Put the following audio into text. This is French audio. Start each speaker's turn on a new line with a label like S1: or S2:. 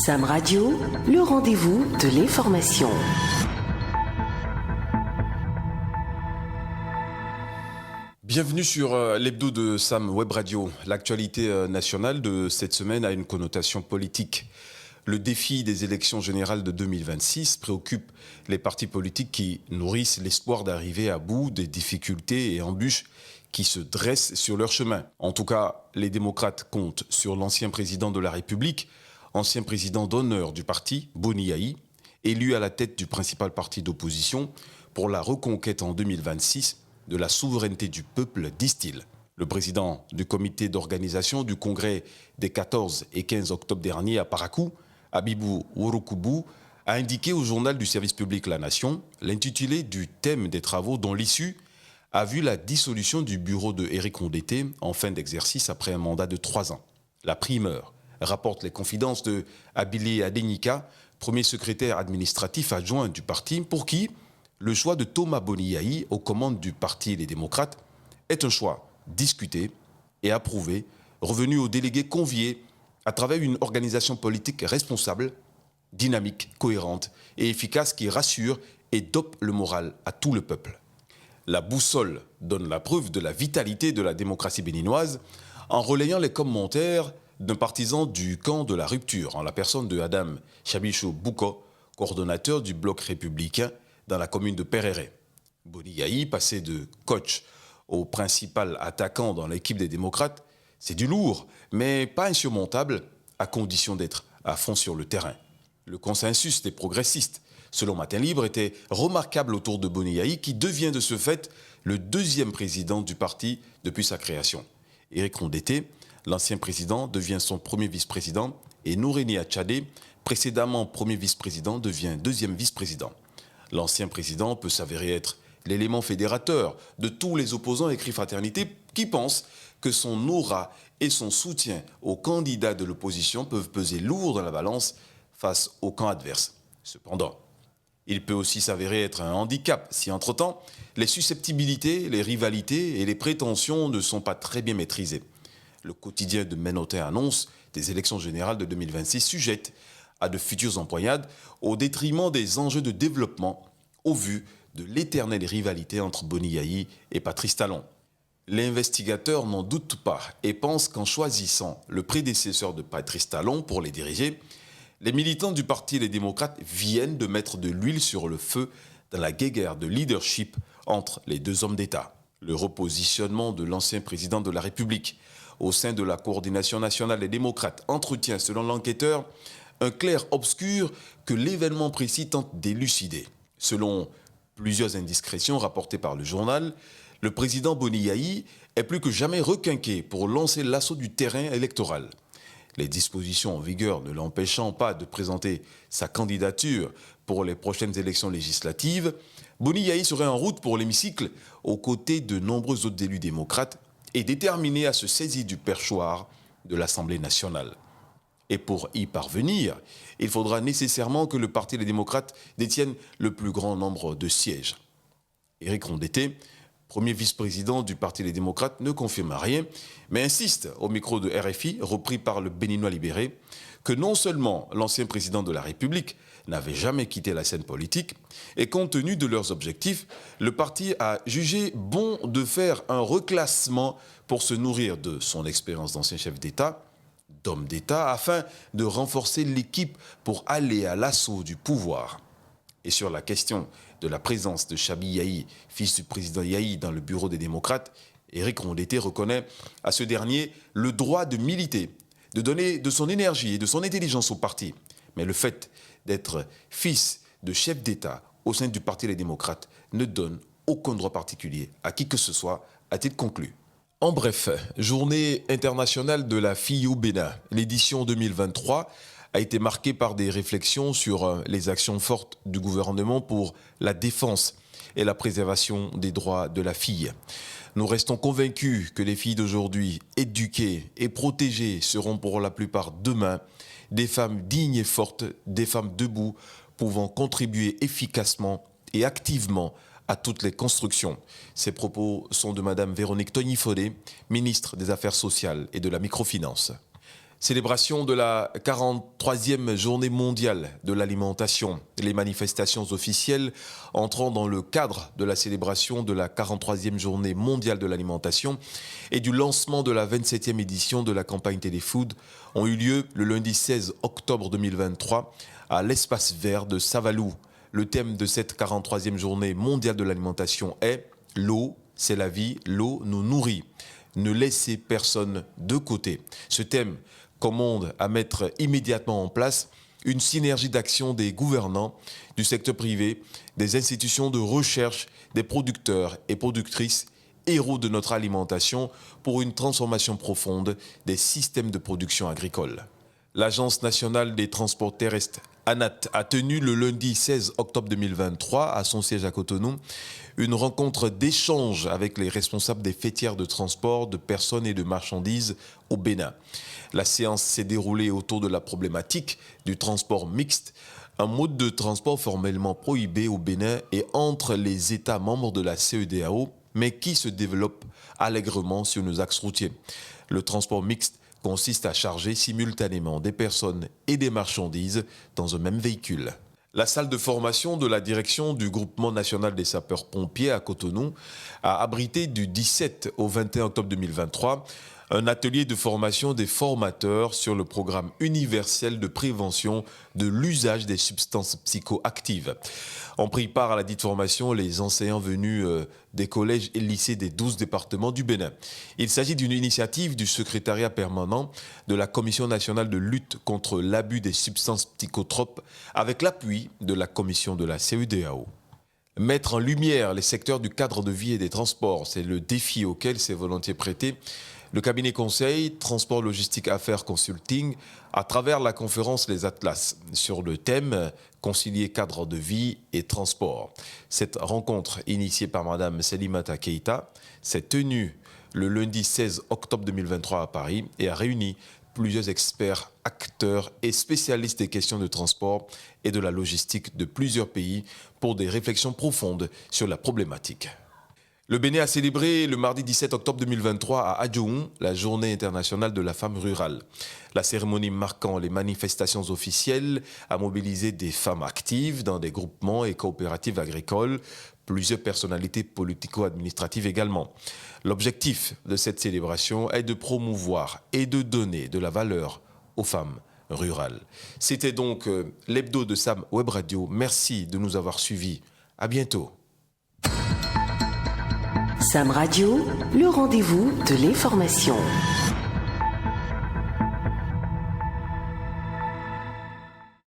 S1: Sam Radio, le rendez-vous de l'information.
S2: Bienvenue sur l'hebdo de Sam Web Radio. L'actualité nationale de cette semaine a une connotation politique. Le défi des élections générales de 2026 préoccupe les partis politiques qui nourrissent l'espoir d'arriver à bout des difficultés et embûches qui se dressent sur leur chemin. En tout cas, les démocrates comptent sur l'ancien président de la République, ancien président d'honneur du parti, Boni Yayi, élu à la tête du principal parti d'opposition pour la reconquête en 2026 de la souveraineté du peuple, disent-ils. Le président du comité d'organisation du congrès des 14 et 15 octobre dernier à Parakou, Abibou Worokoubou, a indiqué au journal du service public La Nation l'intitulé du thème des travaux dont l'issue a vu la dissolution du bureau de Éric Ondété en fin d'exercice après un mandat de 3 ans. La primeur rapporte les confidences de Abili Adenika, premier secrétaire administratif adjoint du parti, pour qui le choix de Thomas Boni Yayi aux commandes du parti Les Démocrates est un choix discuté et approuvé, revenu aux délégués conviés à travers une organisation politique responsable, dynamique, cohérente et efficace qui rassure et dope le moral à tout le peuple. La boussole donne la preuve de la vitalité de la démocratie béninoise en relayant les commentaires d'un partisan du camp de la rupture, en la personne de Adam Chabicho Bouko, coordonnateur du bloc républicain dans la commune de Perere. Boni Yayi, passé de coach au principal attaquant dans l'équipe des démocrates, c'est du lourd, mais pas insurmontable, à condition d'être à fond sur le terrain. Le consensus des progressistes, selon Matin Libre, était remarquable autour de Boni Yayi, qui devient de ce fait le deuxième président du parti depuis sa création. Éric Ondété, l'ancien président, devient son premier vice-président et Nouréni Atchadé, précédemment premier vice-président, devient deuxième vice-président. L'ancien président peut s'avérer être l'élément fédérateur de tous les opposants, écrit Fraternité, qui pensent que son aura et son soutien aux candidats de l'opposition peuvent peser lourd dans la balance face au camp adverse. Cependant, il peut aussi s'avérer être un handicap si, entre-temps, les susceptibilités, les rivalités et les prétentions ne sont pas très bien maîtrisées. Le quotidien de Ménotin annonce des élections générales de 2026 sujettes à de futures empoignades au détriment des enjeux de développement au vu de l'éternelle rivalité entre Boni Yayi et Patrice Talon. L'investigateur n'en doute pas et pense qu'en choisissant le prédécesseur de Patrice Talon pour les diriger, les militants du parti Les Démocrates viennent de mettre de l'huile sur le feu dans la guéguerre de leadership entre les deux hommes d'État. Le repositionnement de l'ancien président de la République au sein de la coordination nationale des démocrates entretient, selon l'enquêteur, un clair-obscur que l'événement précis tente d'élucider. Selon plusieurs indiscrétions rapportées par le journal, le président Boni Yayi est plus que jamais requinqué pour lancer l'assaut du terrain électoral. Les dispositions en vigueur ne l'empêchant pas de présenter sa candidature pour les prochaines élections législatives, Boni Yayi serait en route pour l'hémicycle aux côtés de nombreux autres élus démocrates et déterminé à se saisir du perchoir de l'Assemblée nationale. Et pour y parvenir, il faudra nécessairement que le Parti des démocrates détienne le plus grand nombre de sièges. Éric Ondété, premier vice-président du Parti des démocrates, ne confirme rien, mais insiste au micro de RFI, repris par le Béninois libéré, que non seulement l'ancien président de la République n'avait jamais quitté la scène politique, et compte tenu de leurs objectifs, le parti a jugé bon de faire un reclassement pour se nourrir de son expérience d'ancien chef d'État, d'homme d'État, afin de renforcer l'équipe pour aller à l'assaut du pouvoir. Et sur la question de la présence de Chabi Yayi, fils du président Yayi, dans le bureau des démocrates, Éric Ondété reconnaît à ce dernier le droit de militer, de donner de son énergie et de son intelligence au parti. Mais le fait d'être fils de chef d'État au sein du Parti des démocrates ne donne aucun droit particulier à qui que ce soit, a-t-il conclu. En bref, journée internationale de la fille au Bénin. L'édition 2023 a été marquée par des réflexions sur les actions fortes du gouvernement pour la défense et la préservation des droits de la fille. Nous restons convaincus que les filles d'aujourd'hui, éduquées et protégées, seront pour la plupart demain des femmes dignes et fortes, des femmes debout, pouvant contribuer efficacement et activement à toutes les constructions. Ces propos sont de Madame Véronique Tony-Fodé, ministre des Affaires sociales et de la microfinance. Célébration de la 43e journée mondiale de l'alimentation. Les manifestations officielles entrant dans le cadre de la célébration de la 43e journée mondiale de l'alimentation et du lancement de la 27e édition de la campagne Téléfood ont eu lieu le lundi 16 octobre 2023 à l'espace vert de Savalou. Le thème de cette 43e journée mondiale de l'alimentation est « L'eau, c'est la vie, l'eau nous nourrit. Ne laissez personne de côté ». Ce thème commande à mettre immédiatement en place une synergie d'action des gouvernants, du secteur privé, des institutions de recherche, des producteurs et productrices, héros de notre alimentation, pour une transformation profonde des systèmes de production agricole. L'Agence nationale des transports terrestres, ANAT, a tenu le lundi 16 octobre 2023 à son siège à Cotonou une rencontre d'échange avec les responsables des fêtières de transport de personnes et de marchandises au Bénin. La séance s'est déroulée autour de la problématique du transport mixte, un mode de transport formellement prohibé au Bénin et entre les États membres de la CEDEAO, mais qui se développe allègrement sur nos axes routiers. Le transport mixte consiste à charger simultanément des personnes et des marchandises dans un même véhicule. La salle de formation de la direction du Groupement national des sapeurs-pompiers à Cotonou a abrité du 17 au 21 octobre 2023 un atelier de formation des formateurs sur le programme universel de prévention de l'usage des substances psychoactives. Ont pris part à la dite formation les enseignants venus des collèges et lycées des 12 départements du Bénin. Il s'agit d'une initiative du secrétariat permanent de la Commission nationale de lutte contre l'abus des substances psychotropes avec l'appui de la commission de la CEDEAO. Mettre en lumière les secteurs du cadre de vie et des transports, c'est le défi auquel s'est volontiers prêté le cabinet conseil Transport Logistique Affaires Consulting à travers la conférence Les Atlas sur le thème « Concilier cadre de vie et transport ». Cette rencontre initiée par Mme Salimata Keïta s'est tenue le lundi 16 octobre 2023 à Paris et a réuni plusieurs experts, acteurs et spécialistes des questions de transport et de la logistique de plusieurs pays pour des réflexions profondes sur la problématique. Le Bénin a célébré le mardi 17 octobre 2023 à Adjoun la Journée internationale de la femme rurale. La cérémonie marquant les manifestations officielles a mobilisé des femmes actives dans des groupements et coopératives agricoles, plusieurs personnalités politico-administratives également. L'objectif de cette célébration est de promouvoir et de donner de la valeur aux femmes rurales. C'était donc l'hebdo de Sam Web Radio. Merci de nous avoir suivis. À bientôt.
S1: Sam Radio, le rendez-vous de l'information.